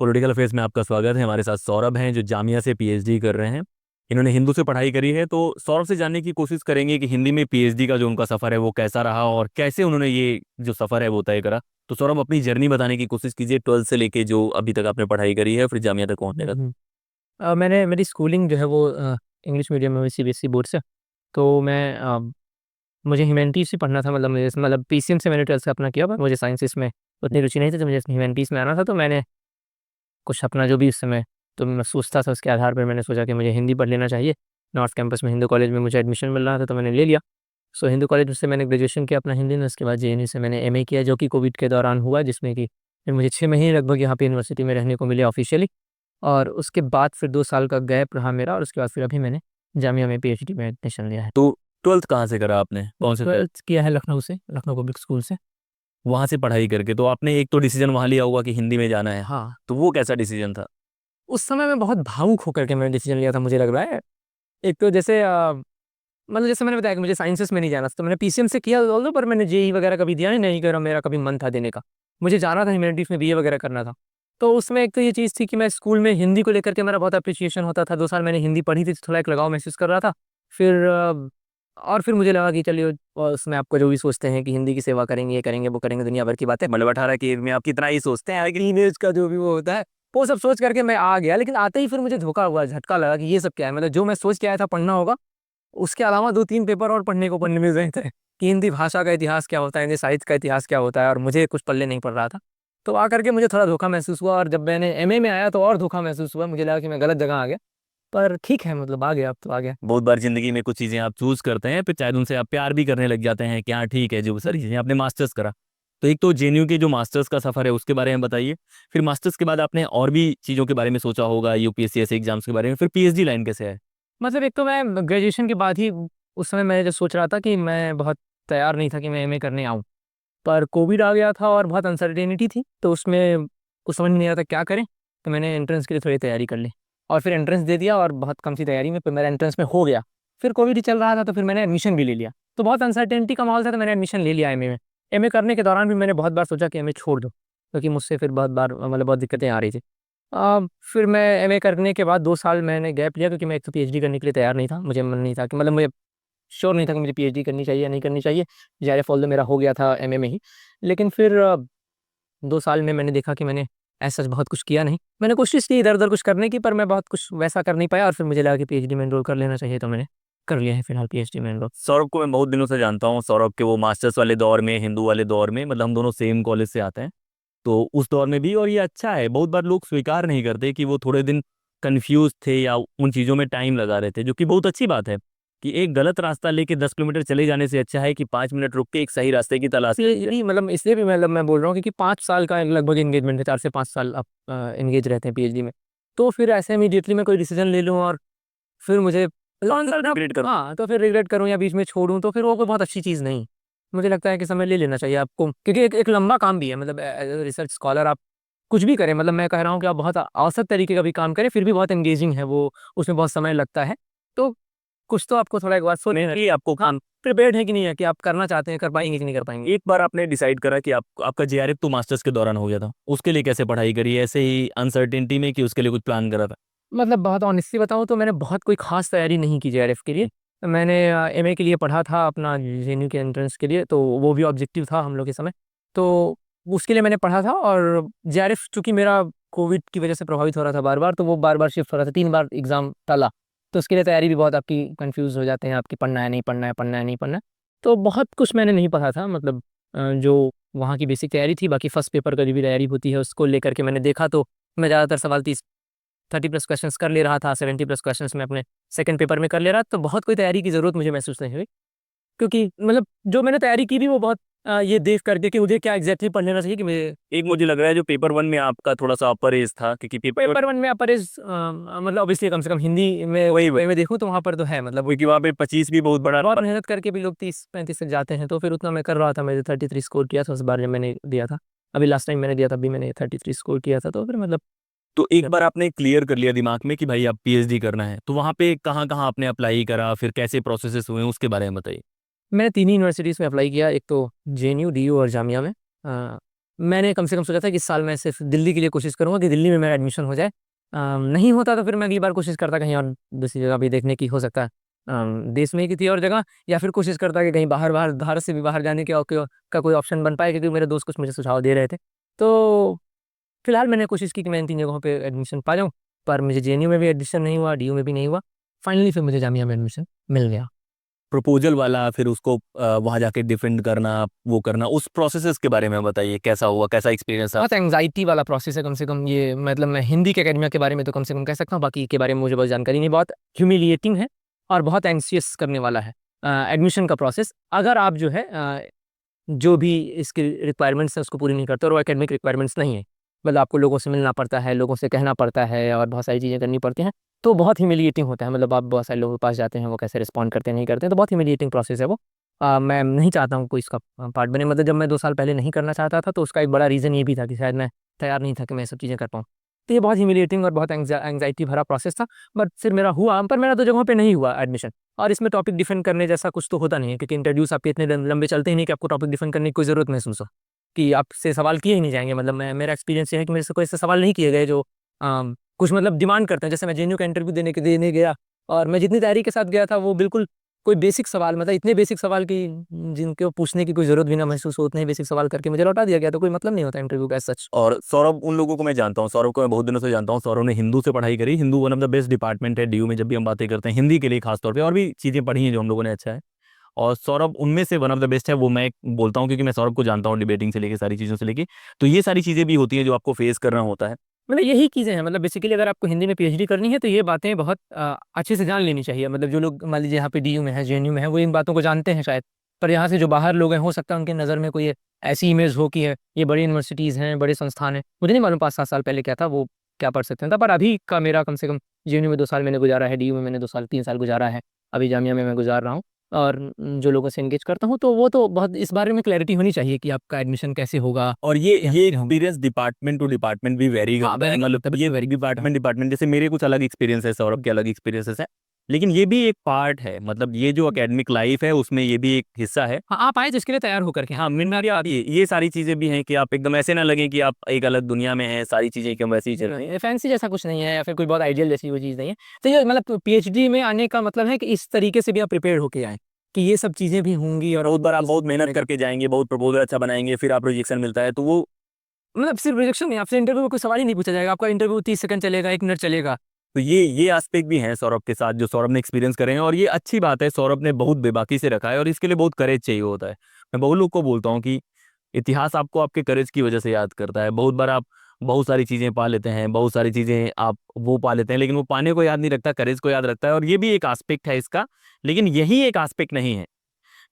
Political affairs में आपका स्वागत है। हमारे साथ सौरभ हैं जो जामिया से पीएचडी कर रहे हैं। इन्होंने हिंदू से पढ़ाई करी है, तो सौरभ से जानने की कोशिश करेंगे कि हिंदी में पीएचडी का जो उनका सफ़र है वो कैसा रहा और कैसे उन्होंने ये जो सफ़र है वो तय करा। तो सौरभ, अपनी जर्नी बताने की कोशिश कीजिए, 12th से लेके जो अभी तक आपने पढ़ाई करी है, फिर जामिया तक पहुँचने का। हम्म। मैंने मेरी स्कूलिंग जो है वो इंग्लिश मीडियम में हुई, सीबीएसई बोर्ड से। तो मुझे ह्यूमैनिटीज़ से पढ़ना था, मतलब पीसीएम से मैंने 12th से अपना किया, पर मुझे साइंसेस में उतनी रुचि नहीं थी, तो मुझे ह्यूमैनिटीज़ में आना था। तो मैंने कुछ अपना जो भी उस समय तो मैं सोचता था, उसके आधार पर मैंने सोचा कि मुझे हिंदी पढ़ लेना चाहिए। नॉर्थ कैंपस में हिंदू कॉलेज में मुझे एडमिशन मिल रहा था, तो मैंने ले लिया। सो हिंदू कॉलेज से मैंने ग्रेजुएशन किया अपना हिंदी में। उसके बाद जेएनयू से मैंने एमए किया, जो कि कोविड के दौरान हुआ, जिसमें कि फिर मुझे 6 महीने लगभग यहाँ पे यूनिवर्सिटी में रहने को मिले ऑफिशियली। और उसके बाद फिर 2 साल का गैप रहा मेरा, और उसके बाद फिर अभी मैंने जामिया में पीएचडी में एडमिशन लिया है। तो 12th कहाँ से करा आपने, कौन से? 12th किया है लखनऊ से, लखनऊ पब्लिक स्कूल से। वहाँ से पढ़ाई करके तो आपने एक तो डिसीजन वहाँ लिया होगा कि हिंदी में जाना है, हाँ, तो वो कैसा डिसीजन था? उस समय मैं बहुत भावुक होकर के मैंने डिसीजन लिया था, मुझे लग रहा है। एक तो जैसे मतलब जैसे मैंने बताया कि मुझे साइंसेस में नहीं जाना था, तो मैंने पीसीएम से किया ऑल्दो, पर मैंने जेई वगैरह कभी दिया नहीं करा, मेरा कभी मन था देने का। मुझे जाना था ह्यूमैनिटीज़ में, बीए वगैरह करना था। तो उसमें एक तो ये चीज़ थी कि मैं स्कूल में हिंदी को लेकर के मेरा बहुत अप्रिसिएशन होता था। 2 साल मैंने हिंदी पढ़ी थी, तो थोड़ा एक लगाव महसूस कर रहा था। फिर और फिर मुझे लगा कि चलिए, उसमें आपको जो भी सोचते हैं कि हिंदी की सेवा करेंगे, ये करेंगे, वो करेंगे, दुनिया भर की बातें, मतलब 18 की एज में आप कितना ही सोचते हैं। ग्रीन एज का जो भी वो होता है, वो सब सोच करके मैं आ गया। लेकिन आते ही फिर मुझे धोखा हुआ, झटका लगा कि ये सब क्या है। मतलब जो मैं सोच के आया था पढ़ना होगा, उसके अलावा 2-3 पेपर और पढ़ने में गए थे कि हिंदी भाषा का इतिहास क्या होता है, हिंदी साहित्य का इतिहास क्या होता है, और मुझे कुछ पल्ले नहीं पड़ रहा था। तो आकर के मुझे थोड़ा धोखा महसूस हुआ, और जब मैंने एमए में आया तो और धोखा महसूस हुआ। मुझे लगा कि मैं गलत जगह आ गया, पर ठीक है, मतलब आ गया, अब तो आ गया। बहुत बार जिंदगी में कुछ चीजें आप चूज करते हैं, फिर शायद उनसे आप प्यार भी करने लग जाते हैं कि हाँ ठीक है, जो सारी चीजें आपने मास्टर्स करा। तो एक तो जेएनयू के जो मास्टर्स का सफर है उसके बारे में बताइए। फिर मास्टर्स के बाद आपने और भी चीजों के बारे में सोचा होगा, यूपीएससी ऐसे एग्जाम्स के बारे में। फिर पीएचडी लाइन कैसे है? मतलब एक तो मैं ग्रेजुएशन के बाद ही, उस समय मैं जो सोच रहा था कि मैं बहुत तैयार नहीं था कि मैं एमए करने आऊँ। पर कोविड आ गया था और बहुत अनसर्टेनिटी थी, तो उसमें कुछ समझ में नहीं आता क्या करें। तो मैंने एंट्रेंस के लिए थोड़ी तैयारी कर ली, और फिर एंट्रेंस दे दिया, और बहुत कम सी तैयारी में फिर मेरा एंट्रेंस में हो गया। फिर कोविड ही चल रहा था, तो फिर मैंने एडमिशन भी ले लिया। तो बहुत अनसर्टेनिटी का माहौल था, तो मैंने एडमिशन ले लिया एमए में। एमए करने के दौरान भी मैंने बहुत बार सोचा कि एमए छोड़ दो, क्योंकि मुझसे फिर बहुत बार मतलब बहुत दिक्कतें आ रही थी। फिर मैं एमए करने के बाद 2 साल मैंने गैप लिया, क्योंकि मैं एक तो पीएचडी करने के लिए तैयार नहीं था। मुझे मन नहीं था कि, मतलब मुझे श्योर नहीं था कि मुझे पीएचडी करनी चाहिए या नहीं करनी चाहिए। जेआरएफ ऑल्दो मेरा हो गया था एमए में ही। लेकिन फिर 2 साल में मैंने देखा कि मैंने ऐसा बहुत कुछ किया नहीं। मैंने कोशिश की इधर उधर कुछ करने की, पर मैं बहुत कुछ वैसा कर नहीं पाया, और फिर मुझे लगा कि पीएचडी में एनरोल कर लेना चाहिए, तो मैंने कर लिया है फिलहाल पीएचडी में एनरोल। सौरभ को मैं बहुत दिनों से जानता हूँ। सौरभ के वो मास्टर्स वाले दौर में, हिंदू वाले दौर में, मतलब हम दोनों सेम कॉलेज से आते हैं, तो उस दौर में भी। और ये अच्छा है, बहुत बार लोग स्वीकार नहीं करते कि वो थोड़े दिन कंफ्यूज थे या उन चीज़ों में टाइम लगा रहे थे, जो कि बहुत अच्छी बात है। कि एक गलत रास्ता लेके 10 किलोमीटर चले जाने से अच्छा है कि 5 मिनट रुक के एक सही रास्ते की तलाश। नहीं, मतलब इसलिए भी मतलब मैं बोल रहा हूँ, क्योंकि 5 साल का लगभग एंगेजमेंट है, 4 से 5 साल आप एंगेज रहते हैं पीएचडी में। तो फिर ऐसे इमीडिएटली मैं कोई डिसीजन ले लूँ, और फिर मुझे रिग्रेट करो। हाँ, तो फिर रिग्रेट करूँ या बीच में छोड़ूं, तो फिर वो कोई बहुत अच्छी चीज़ नहीं। मुझे लगता है कि समय ले लेना चाहिए आपको, क्योंकि एक लंबा काम भी है। मतलब रिसर्च स्कॉलर आप कुछ भी करें, मतलब मैं कह रहा हूँ कि आप बहुत औसत तरीके का भी काम करें, फिर भी बहुत एंगेजिंग है वो, उसमें बहुत समय लगता है। तो कुछ तो आपको थोड़ा एक बार सोचना नहीं, आपको हाँ, प्रिपेयर्ड है कि नहीं है, कि आप करना चाहते हैं, कर पाएंगे कि नहीं कर पाएंगे। एक बार आपने डिसाइड करा कि आपका जेआरएफ तो मास्टर्स के दौरान हो गया था, उसके लिए कैसे पढ़ाई करी? ऐसे ही अनसर्टेनिटी में कि उसके लिए कुछ प्लान करा था? मतलब बहुत ऑनेस्टली बताऊँ तो मैंने बहुत कोई खास तैयारी नहीं की जेआरएफ के लिए। मैंने एमए के लिए पढ़ा था अपना, जेएनयू के एंट्रेंस के लिए, तो वो भी ऑब्जेक्टिव था हम लोग के समय। तो उसके लिए मैंने पढ़ा था, और जेआरएफ चूंकि मेरा कोविड की वजह से प्रभावित हो रहा था बार बार, तो वो बार बार शिफ्ट हो रहा था, 3 बार एग्जाम टाला। तो उसके लिए तैयारी भी बहुत आपकी कंफ्यूज हो जाते हैं, आपकी पढ़ना है नहीं पढ़ना है, पढ़ना है नहीं पढ़ना है। तो बहुत कुछ मैंने नहीं पढ़ा था, मतलब जो वहाँ की बेसिक तैयारी थी। बाकी फर्स्ट पेपर का जो भी तैयारी होती है, उसको लेकर के मैंने देखा, तो मैं ज़्यादातर सवाल 30+ क्वेश्चंस कर ले रहा था, 70+ क्वेश्चंस मैं अपने सेकंड पेपर में कर ले रहा था। तो बहुत कोई तैयारी की जरूरत मुझे महसूस नहीं हुई, क्योंकि मतलब जो मैंने तैयारी की भी वो बहुत ये देख करके कि मुझे क्या एग्जैक्टली पढ़ लेना चाहिए कि मुझे। एक मुझे लग रहा है जो पेपर वन में आपका थोड़ा सा अपर एज था, क्योंकि पेपर पेपर वन में अपरेज मतलब ऑब्वियसली कम से कम हिंदी में वही वही, वे में देखूँ तो वहाँ पर तो है, मतलब क्योंकि वहाँ पे 25 भी बहुत बड़ा बहुत नंबर। मेहनत करके भी लोग 30-35 तक जाते हैं। तो फिर उतना मैं कर रहा था, मैंने 33 स्कोर किया था उस बार जब मैंने दिया था। अभी लास्ट टाइम मैंने दिया था, अभी मैंने 33 स्कोर किया था, तो फिर मतलब। तो एक बार आपने क्लियर कर लिया दिमाग में कि भाई अब पीएचडी करना है, तो वहाँ पे कहाँ कहाँ आपने अप्लाई करा, फिर कैसे प्रोसेसेस हुए, उसके बारे में बताइए। मैंने 3 ही यूनिवर्सिटीज़ में अप्लाई किया, एक तो जेएनयू, डीयू और जामिया में। मैंने कम से कम सोचा था कि इस साल मैं सिर्फ दिल्ली के लिए कोशिश करूँगा कि दिल्ली में मेरा एडमिशन हो जाए। नहीं होता तो फिर मैं अगली बार कोशिश करता कहीं और दूसरी जगह भी देखने की, हो सकता है देश में ही किसी और जगह, या फिर कोशिश करता कि कहीं बाहर बाहर भारत से भी बाहर जाने का कोई ऑप्शन बन पाए, क्योंकि मेरे दोस्त कुछ मुझे सुझाव दे रहे थे। तो फिलहाल मैंने कोशिश की कि मैं इन 3 जगहों पे एडमिशन पा जाऊँ, पर मुझे जेएनयू में भी एडमिशन नहीं हुआ, डीयू में भी नहीं हुआ। फाइनली फिर मुझे जामिया में एडमिशन मिल गया। प्रपोजल वाला, फिर उसको वहां जाके डिफेंड करना, वो करना, उस प्रोसेसेस के बारे में बताइए, कैसा हुआ, कैसा एक्सपीरियंस था? बहुत एंग्जाइटी वाला प्रोसेस है कम से कम ये, मतलब मैं हिंदी के एकेडमिया के बारे में तो कम से कम कह सकता हूँ, बाकी के बारे में मुझे बहुत जानकारी नहीं। बहुत ह्यूमिलिएटिंग है और बहुत एंग्शियस करने वाला है एडमिशन का प्रोसेस। अगर आप जो है जो भी इसकी रिक्वायरमेंट्स है उसको पूरी नहीं करते, और वो एकेडमिक रिक्वायरमेंट्स नहीं है, मतलब आपको लोगों से मिलना पड़ता है, लोगों से कहना पड़ता है और बहुत सारी चीज़ें करनी पड़ती हैं, तो बहुत ह्यूमिलिएटिंग होता है। मतलब आप बहुत सारे लोगों के पास जाते हैं, वो कैसे रिस्पॉन्ड करते हैं नहीं करते हैं, तो बहुत ह्यूमिलिएटिंग प्रोसेस है वो। मैं नहीं चाहता हूँ कोई इसका पार्ट बने। मतलब जब मैं 2 साल पहले नहीं करना चाहता था, तो उसका एक बड़ा रीज़न ये भी था कि शायद मैं तैयार नहीं था कि मैं ये सब चीज़ें कर पाऊँ। तो ये बहुत ह्यूमिलिएटिंग और बहुत एंग्जाइटी भरा प्रोसेस था। बट फिर मेरा हुआ, पर मेरा 2 जगहों पे नहीं हुआ एडमिशन। और इसमें टॉपिक डिफेंड करने जैसा कुछ तो होता नहीं है, क्योंकि इंटरव्यूज आपके इतने लंबे चलते ही नहीं कि आपको टॉपिक डिफेंड करने की कोई ज़रूरत महसूस हो, कि आपसे सवाल किए ही नहीं जाएंगे। मतलब मेरा एक्सपीरियंस ये है कि मेरे से कोई ऐसे सवाल नहीं किए गए जो कुछ मतलब डिमांड करते हैं। जैसे मैं जेएनयू का इंटरव्यू देने गया, और मैं जितनी तैयारी के साथ गया था, वो बिल्कुल कोई बेसिक सवाल, मतलब इतने बेसिक सवाल की जिनके पूछने की कोई ज़रूरत भी ना महसूस हो, उतने बेसिक सवाल करके मुझे लौटा दिया गया। तो कोई मतलब नहीं होता इंटरव्यू का सच। और सौरभ, उन लोगों को मैं जानता हूँ, सौरभ को मैं बहुत दिनों से जानता हूँ। सौरभ ने हिंदू से पढ़ाई करी, Hindu one of the best department है डीयू में। जब भी हम बातें करते हैं हिंदी के लिए खासतौर पे, और भी चीज़ें पढ़ी हैं जो हम लोगों ने, अच्छा है। और सौरभ उनमें से वन ऑफ द बेस्ट है, वो मैं बोलता हूँ क्योंकि मैं सौरभ को जानता हूँ, डिबेटिंग से लेके सारी चीज़ों से लेके। तो ये सारी चीज़ें भी होती हैं जो आपको फेस करना होता है। मतलब यही चीज़ें हैं। मतलब बेसिकली अगर आपको हिंदी में पीएचडी करनी है, तो ये बातें बहुत अच्छे से जान लेनी चाहिए। मतलब जो लोग मान लीजिए यहाँ पे डीयू में है, जेएनयू में है, वो इन बातों को जानते हैं शायद, पर यहाँ से जो बाहर लोग हैं, हो सकता है उनकी नज़र में कोई ऐसी इमेज हो कि है ये बड़ी यूनिवर्सिटीज़ हैं, बड़े संस्थान हैं। मुझे नहीं मालूम 5-7 साल पहले क्या था, वो क्या पढ़ सकते हैं था, पर अभी का मेरा कम से कम जेएनयू में 2 साल मैंने गुजारा है, डीयू में मैंने 2 साल 3 साल गुजारा है, अभी जामिया में मैं गुजार रहा हूँ। और जो लोगों से एंगेज करता हूँ, तो वो तो बहुत इस बारे में क्लैरिटी होनी चाहिए कि आपका एडमिशन कैसे होगा। और ये एक्सपीरियंस डिपार्टमेंट टू डिपार्टमेंट भी वेरी हाँ, करता है। very- मतलब ये very- डिपार्टमेंट डिपार्टमेंट, जैसे मेरे कुछ अलग एक्सपीरियंस है, सौरभ के अलग एक्सपीरियंसेस है, लेकिन ये भी एक पार्ट है। मतलब ये जो एकेडमिक लाइफ है उसमें ये भी एक हिस्सा है। हाँ, आप आए जिसके लिए तैयार होकर के। हाँ, मिन्ना भी आती है। ये सारी चीजें भी हैं कि आप एकदम ऐसे ना लगे कि आप एक अलग दुनिया में हैं, सारी चीजें एकदम वैसे ही चल रही हैं। फैंसी जैसा कुछ नहीं है, या फिर कोई बहुत आइडियल जैसी वो चीज़ नहीं है। तो ये मतलब पीएचडी में आने का मतलब है कि इस तरीके से भी आप प्रिपेयर होके आए, कि ये सब चीज़ें भी होंगी, और बहुत बार आप बहुत मेहनत करके जाएंगे, बहुत प्रपोजल अच्छा बनाएंगे, फिर आप रिजेक्शन मिलता है तो वो, मतलब सिर्फ रिजेक्शन नहीं, आपसे इंटरव्यू में कोई सवाल ही नहीं पूछा जाएगा। आपका इंटरव्यू 30 सेकंड चलेगा, 1 मिनट चलेगा। तो ये एस्पेक्ट भी हैं सौरभ के साथ जो सौरभ ने एक्सपीरियंस करे हैं। और ये अच्छी बात है, सौरभ ने बहुत बेबाकी से रखा है, और इसके लिए बहुत करेज चाहिए होता है। मैं बहुत लोग को बोलता हूँ कि इतिहास आपको आपके करेज की वजह से याद करता है। बहुत बार आप बहुत सारी चीज़ें पा लेते हैं, बहुत सारी चीज़ें आप वो पा लेते हैं, लेकिन वो पाने को याद नहीं रखता, करेज को याद रखता है। और ये भी एक एस्पेक्ट है इसका, लेकिन यही एक एस्पेक्ट नहीं है।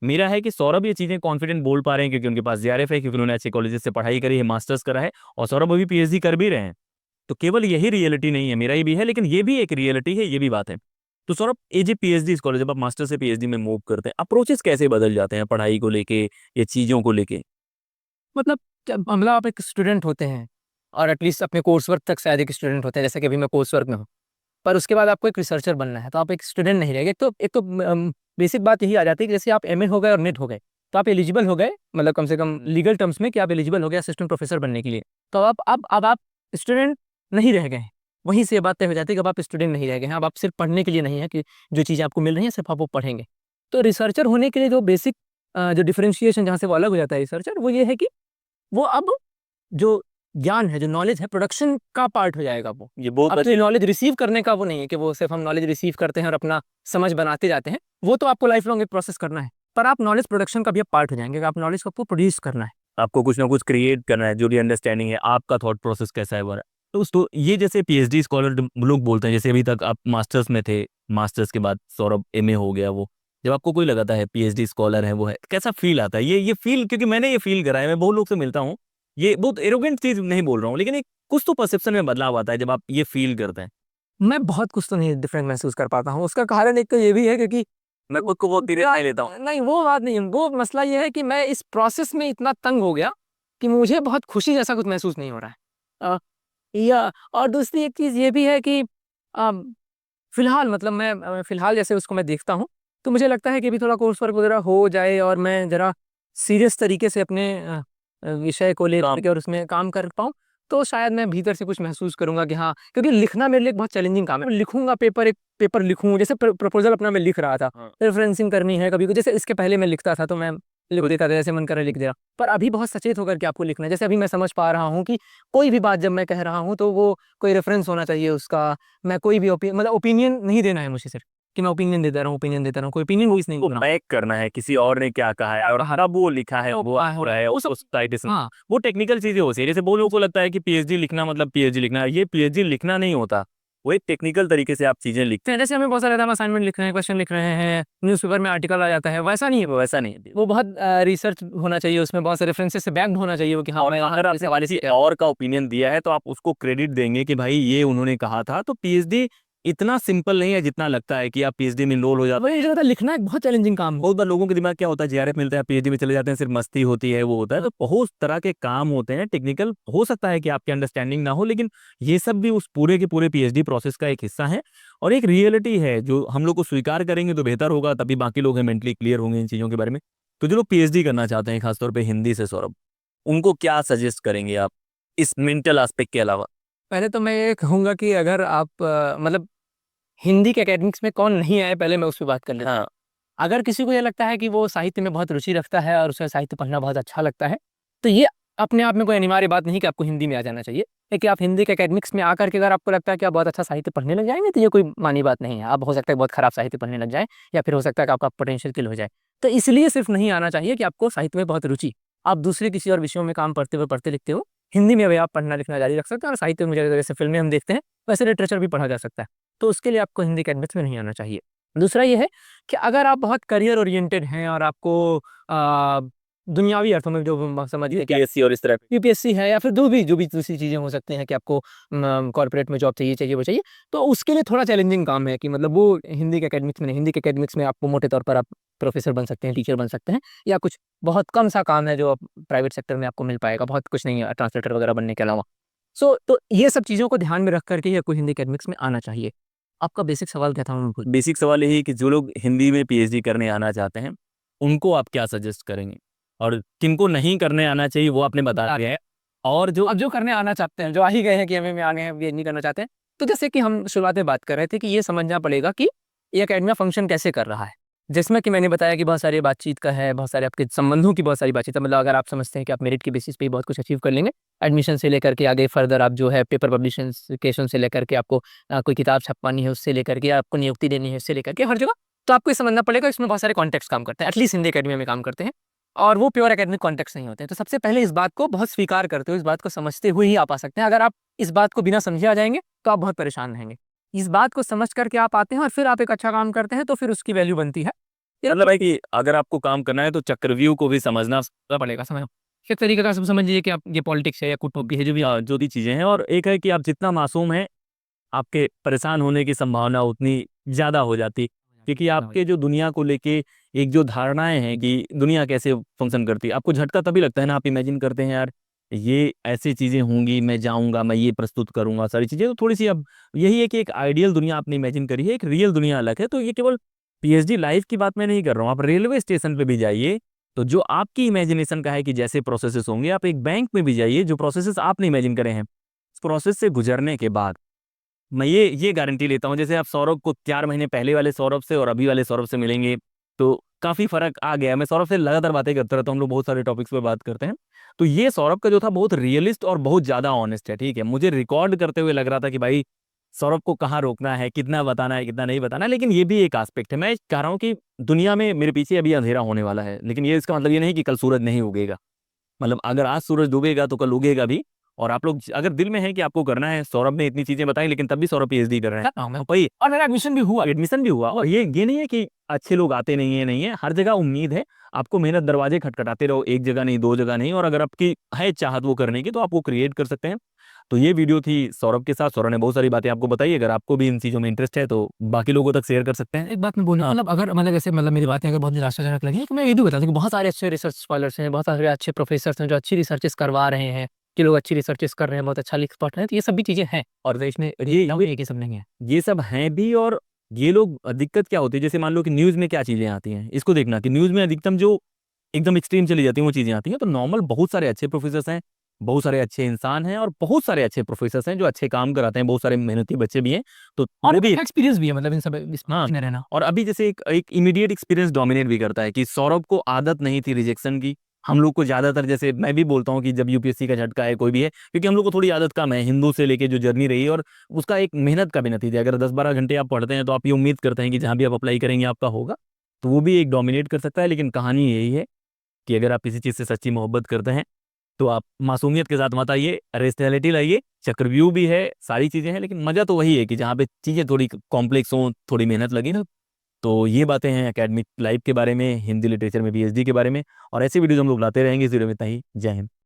मेरा है कि सौरभ ये चीज़ें कॉन्फिडेंट बोल पा रहे हैं क्योंकि उनके पास जीआरएफ है, क्योंकि उन्होंने अच्छे कॉलेजेस से पढ़ाई करी है, मास्टर्स करा है, और सौरभ अभी पीएचडी कर भी रहे हैं। तो केवल यही रियलिटी नहीं है, मेरा ये भी है, लेकिन ये भी एक रियलिटी है, ये भी बात है। तो Saurabh, as a PhD scholar, जब आप मास्टर से पीएचडी में मूव करते हैं, अप्रोचेस कैसे बदल जाते हैं पढ़ाई को लेके या चीज़ों को लेके? मतलब मतलब आप एक स्टूडेंट होते हैं, और एटलीस्ट अपने कोर्स वर्क तक शायद एक स्टूडेंट होते हैं, जैसे कि अभी मैं कोर्स वर्क में हूँ। पर उसके बाद आपको एक रिसर्चर बनना है, तो आप एक स्टूडेंट नहीं रह गए। एक तो बेसिक बात यही आ जाती है कि जैसे आप एमए हो गए और नेट हो गए, तो आप एलिजिबल हो गए, मतलब कम से कम लीगल टर्म्स में कि आप एलिजिबल हो गए असिस्टेंट प्रोफेसर बनने के लिए। तो अब आप स्टूडेंट नहीं रह गए। वहीं से ये बात तय हो जाती है कि अब आप स्टूडेंट नहीं रह गए हैं। अब आप सिर्फ पढ़ने के लिए नहीं है कि जो चीज़ें आपको मिल रही हैं सिर्फ आप वो पढ़ेंगे। तो रिसर्चर होने के लिए जो बेसिक जो डिफरेंशिएशन जहाँ से वो अलग हो जाता है रिसर्चर, वो ये है कि वो अब जो ज्ञान है, जो नॉलेज है, प्रोडक्शन का पार्ट हो जाएगा वो। ये बहुत अब तो नॉलेज रिसीव करने का वो नहीं है कि वो सिर्फ हम नॉलेज रिसीव करते हैं और अपना समझ बनाते जाते हैं। वो तो आपको लाइफ लॉन्ग एक प्रोसेस करना है, पर आप नॉलेज प्रोडक्शन का भी पार्ट हो जाएंगे। आप नॉलेज को आपको प्रोड्यूस करना है। आपको कुछ ना कुछ क्रिएट करना है, जो भी अंडरस्टैंडिंग है, आपका थॉट प्रोसेस कैसा है वो। तो ये जैसे पीएचडी स्कॉलर लोग बोलते हैं, जैसे अभी तक आप मास्टर्स में थे, मास्टर्स के बाद सौरभ एमए हो गया, वो जब आपको कोई लगाता है पीएचडी स्कॉलर है वो है, कैसा फील आता है? ये फील, क्योंकि मैंने ये फील करा है, मैं बहुत लोग से मिलता हूँ। ये बहुत एरोगेंट चीज नहीं बोल रहा हूँ, लेकिन एक कुछ तो परसेप्शन में बदलाव आता है जब आप ये फील करते हैं। मैं बहुत कुछ तो नहीं डिफरेंट महसूस कर पाता हूँ। उसका कारण एक तो ये भी है क्योंकि मैं खुद को बहुत धीरे ले लेता हूँ। नहीं, वो बात नहीं है। वो मसला ये है कि मैं इस प्रोसेस में इतना तंग हो गया कि मुझे बहुत खुशी जैसा कुछ महसूस नहीं हो रहा है। या और दूसरी एक चीज़ ये भी है कि फिलहाल मतलब फिलहाल जैसे उसको मैं देखता हूँ, तो मुझे लगता है कि अभी थोड़ा कोर्स वर्क वगैरह हो जाए और मैं ज़रा सीरियस तरीके से अपने विषय को लेकर के और उसमें काम कर पाऊँ, तो शायद मैं भीतर से कुछ महसूस करूंगा कि हाँ, क्योंकि लिखना मेरे लिए एक बहुत चैलेंजिंग काम है। मैं लिखूंगा पेपर, एक पेपर लिखूं, जैसे प्रपोजल अपना मैं लिख रहा था, रेफरेंसिंग करनी है कभी, जैसे इसके पहले मैं लिखता था तो मैं लिख देता था, जैसे मन करे लिख दिया। पर अभी बहुत सचेत होकर के आपको लिखना है। जैसे अभी मैं समझ पा रहा हूँ कि कोई भी बात जब मैं कह रहा हूँ तो वो कोई रेफरेंस होना चाहिए उसका। मैं कोई भी मतलब ओपिनियन नहीं देना है मुझे, सिर्फ कि मैं ओपिनियन देता रहूँ, ओपिनियन देता रहूँ, कोई ओपिनियन वॉइस नहीं करना। बैक करना है किसी और ने क्या कहा है और कब वो लिखा है, वो हो रहा है उस साइट से। हाँ, वो टेक्निकल चीजें होती है। जैसे बहुत लोगों को लगता है कि पीएचडी लिखना मतलब पीएचडी लिखना, ये पीएचडी लिखना नहीं होता, वो एक टेक्निकल तरीके से आप चीजें लिखते जैसे हमें बहुत सारे असाइनमेंट लिख रहे हैं, क्वेश्चन लिख रहे हैं, न्यूज़पेपर में आर्टिकल आ जाता है, वैसा नहीं है। हैं, वैसा नहीं है। वो बहुत रिसर्च होना चाहिए, उसमें बहुत सारे रेफरेंसेस से बैक्ड होना चाहिए वो, कि हाँ और मैं अगर आप किसी और का ओपिनियन दिया है तो आप उसको क्रेडिट देंगे कि भाई ये उन्होंने कहा था। तो पीएचडी इतना सिंपल नहीं है जितना लगता है कि आप पीएचडी में इनरोल हो जाते वही जो होता है, लिखना एक बहुत चैलेंजिंग काम है। बहुत बार लोगों के दिमाग क्या होता है, जेआरएफ मिलता है पीएचडी में चले जाते हैं, सिर्फ मस्ती होती है, वो होता है। तो बहुत तरह के काम होते हैं टेक्निकल। हो सकता है कि आपकी अंडरस्टैंडिंग ना हो, लेकिन ये सब भी उस पूरे के पूरे पीएचडी प्रोसेस का एक हिस्सा है और एक रियलिटी है जो हम लोग को स्वीकार करेंगे तो बेहतर होगा, तभी बाकी लोग मेंटली क्लियर होंगे इन चीजों के बारे में। तो जो लोग पीएचडी करना चाहते हैं खासतौर पर हिंदी से, सौरभ, उनको क्या सजेस्ट करेंगे आप इस मेंटल एस्पेक्ट के अलावा? पहले तो मैं ये कहूँगा कि अगर आप मतलब हिंदी के एकेडमिक्स में कौन नहीं आए, पहले मैं उस पर बात कर लेता हूँ। हाँ, अगर किसी को ये लगता है कि वो साहित्य में बहुत रुचि रखता है और उसे साहित्य पढ़ना बहुत अच्छा लगता है, तो ये अपने आप में कोई अनिवार्य बात नहीं कि आपको हिंदी में आ जाना चाहिए। लेकिन आप हिंदी के एकेडमिक्स में आकर के अगर आपको लगता है कि आप बहुत अच्छा साहित्य पढ़ने लग जाएंगे, तो ये कोई मानी बात नहीं है। आप हो सकता है बहुत खराब साहित्य पढ़ने लग जाए, या फिर हो सकता है कि आपका पोटेंशियल किल हो जाए। तो इसलिए सिर्फ नहीं आना चाहिए कि आपको साहित्य में बहुत रुचि, आप दूसरे किसी और विषयों में काम करते हुए पढ़ते लिखते हो, हिंदी में भी आप पढ़ना लिखना जारी रख सकते हैं। और साहित्य में जैसे फिल्में हम देखते हैं, वैसे लिटरेचर भी पढ़ा जा सकता है। तो उसके लिए आपको हिंदी एकेडमिक्स में नहीं आना चाहिए। दूसरा ये है कि अगर आप बहुत करियर ओरिएंटेड हैं और आपको आ, दुनियावी अर्थों में जो समझिए कि यूपीएससी और इस तरह यूपीएससी है, या फिर जो भी दूसरी चीज़ें हो सकती हैं कि आपको कॉर्पोरेट में जॉब चाहिए वो चाहिए, तो उसके लिए थोड़ा चैलेंजिंग काम है कि मतलब वो हिंदी के एकेडमिक्स में नहीं। हिंदी के एकेडमिक्स में आपको मोटे तौर पर आप प्रोफेसर बन सकते हैं, टीचर बन सकते हैं, या कुछ बहुत कम सा काम है जो प्राइवेट सेक्टर में आपको मिल पाएगा, बहुत कुछ नहीं है ट्रांसलेटर वगैरह बनने के अलावा। तो ये सब चीज़ों को ध्यान में रख करके आपको हिंदी एकेडमिक्स में आना चाहिए। आपका बेसिक सवाल क्या था? मैं भूल। बेसिक सवाल यही कि जो लोग हिंदी में पीएचडी करने आना चाहते हैं उनको आप क्या सजेस्ट करेंगे, और किनको नहीं करने आना चाहिए वो आपने बता दिया है। और जो अब जो करने आना चाहते हैं, जो आ ही गए हैं कि एमए में आ गए हैं, ये नहीं करना चाहते हैं, तो जैसे कि हम शुरुआत में बात कर रहे थे कि ये समझना पड़ेगा कि ये एकेडमिया फंक्शन कैसे कर रहा है। जिसमें कि मैंने बताया कि बहुत सारी बातचीत का है, बहुत सारे आपके संबंधों की बहुत सारी बातचीत है। मतलब अगर आप समझते हैं कि आप मेरिट के बेसिस पे ही बहुत कुछ अचीव कर लेंगे, एडमिशन से लेकर के आगे फर्दर आप जो है पेपर पब्लिकेशन से लेकर के आपको कोई किताब छपवानी है, उससे लेकर के आपको नियुक्ति देनी है, उससे लेकर के हर जगह, तो आपको ये समझना पड़ेगा इसमें बहुत सारे कॉन्टेक्स्ट काम करते हैं, एटलीस्ट हिंदी एकेडमिया में काम करते हैं, और वो प्योर एकेडमिक कॉन्टेक्स्ट नहीं होते हैं। तो सबसे पहले इस बात को बहुत स्वीकार करते हुए, इस बात को समझते हुए ही आप आ सकते हैं। अगर आप इस बात को बिना समझे आ जाएंगे तो आप बहुत परेशान रहेंगे। इस बात को समझ करके आप आते हैं और फिर आप एक अच्छा काम करते हैं, तो फिर उसकी वैल्यू बनती है। मतलब है कि अगर आपको काम करना है तो चक्रव्यूह को भी समझना पड़ेगा समय एक तरीके का। सब समझ लीजिए कि आप ये पॉलिटिक्स है या कुटुंबी है, जो भी चीजें हैं। और एक है कि आप जितना मासूम हैं आपके परेशान होने की संभावना उतनी ज्यादा हो जाती, क्योंकि आपके जो दुनिया को लेके एक जो धारणाएं हैं कि दुनिया कैसे फंक्शन करती है, आपको झटका तभी लगता है ना, आप इमेजिन करते हैं यार ये ऐसी चीजें होंगी, मैं जाऊंगा, मैं ये प्रस्तुत करूंगा, सारी चीजें। तो थोड़ी सी अब यही है कि एक आइडियल दुनिया आपने इमेजिन करी है, एक रियल दुनिया अलग है। तो ये केवल पीएचडी लाइफ की बात मैं नहीं कर रहा हूँ, आप रेलवे स्टेशन पे भी जाइए तो जो आपकी इमेजिनेशन का है कि जैसे प्रोसेसेस होंगे, आप एक बैंक में भी जाइए, जो प्रोसेसेस आपने इमेजिन करे हैं, उस प्रोसेस से गुजरने के बाद मैं ये गारंटी लेता हूँ, जैसे आप सौरभ को 4 महीने पहले वाले सौरभ से और अभी वाले सौरभ से मिलेंगे तो काफी फर्क आ गया। मैं सौरभ से लगातार बातें करता रहता हूँ, हम लोग बहुत सारे टॉपिक्स पे बात करते हैं। तो ये सौरभ का जो था बहुत रियलिस्ट और बहुत ज्यादा ऑनेस्ट है, ठीक है। मुझे रिकॉर्ड करते हुए लग रहा था कि भाई सौरभ को कहाँ रोकना है, कितना बताना है, कितना नहीं बताना है। लेकिन ये भी एक एस्पेक्ट है। मैं कह रहा हूँ कि दुनिया में मेरे पीछे अभी अंधेरा होने वाला है, लेकिन ये इसका मतलब ये नहीं कि कल सूरज नहीं उगेगा। मतलब अगर आज सूरज डूबेगा तो कल उगेगा भी। और आप लोग अगर दिल में है कि आपको करना है, सौरभ ने इतनी चीजें बताई लेकिन तब भी सौरभ पीएचडी कर रहे हैं भाई, और मेरा एडमिशन भी हुआ। और ये नहीं है कि अच्छे लोग आते नहीं है, हर जगह उम्मीद है। आपको मेहनत, दरवाजे खटखटाते रहो, एक जगह नहीं, 2 जगह नहीं। और अगर आपकी है चाहत वो करने की तो आप वो क्रिएट कर सकते हैं। तो ये वीडियो थी सौरभ के साथ, सौरभ ने बहुत सारी बातें आपको बताई। अगर आपको भी इन चीजों में इंटरेस्ट है तो बाकी लोगों तक शेयर कर सकते हैं। एक बात मैं बोलूँ, मतलब अगर मतलब जैसे मतलब मेरी बातें अगर बहुत निराशाजनक लगी तो मैं ये भी बता दूं कि बहुत सारे अच्छे रिसर्च स्कॉलर्स हैं, बहुत सारे अच्छे प्रोफेसर्स हैं जो अच्छी रिसर्चेस करवा रहे हैं, कि लोग अच्छी रिसर्चेस कर रहे हैं, बहुत अच्छा लिख पढ़ रहे हैं। तो ये सब भी चीज़ें हैं, और देश में ये सब नहीं है। ये सब हैं भी। और ये लोग दिक्कत क्या होती है, जैसे मान लो कि न्यूज़ में क्या चीज़ें आती हैं, इसको देखना कि न्यूज़ में अधिकतम जो एकदम एक्सट्रीम चली जाती हैं वो चीज़ें आती हैं। तो नॉर्मल बहुत सारे अच्छे प्रोफेसर्स हैं, बहुत सारे अच्छे इंसान हैं और बहुत सारे अच्छे प्रोफेसर्स हैं जो अच्छे काम कराते हैं, बहुत सारे मेहनती बच्चे भी हैं। तो और वो भी एक्सपीरियंस भी है, मतलब इन सब हाँ। इसमें रहना। और अभी जैसे एक एक इमीडिएट एक्सपीरियंस डोमिनेट भी करता है कि सौरभ को आदत नहीं थी रिजेक्शन की। हम लोग को ज़्यादातर, जैसे मैं भी बोलता हूँ कि जब यूपीएससी का झटका है कोई भी है, क्योंकि हम लोग को थोड़ी आदत कम है हिंदू से लेके जो जर्नी रही है, और उसका एक मेहनत का भी नतीजा है। अगर 10-12 घंटे आप पढ़ते हैं तो आप ये उम्मीद करते हैं कि जहाँ भी आप अप्लाई करेंगे आपका होगा। तो वो भी एक डोमिनेट कर सकता है। लेकिन कहानी यही है कि अगर आप किसी चीज़ से सच्ची मोहब्बत करते हैं तो आप मासूमियत के साथ मत आइए, रेशनैलिटी लाइए। चक्रव्यूह भी है, सारी चीज़ें हैं, लेकिन मज़ा तो वही है कि जहाँ पे चीज़ें थोड़ी कॉम्प्लेक्स हों, थोड़ी मेहनत लगी ना। तो ये बातें हैं एकेडमिक लाइफ के बारे में, हिंदी लिटरेचर में पीएचडी के बारे में, और ऐसे वीडियोज़ हम लोग लाते रहेंगे। इस वीडियो में इतना ही। जय हिंद।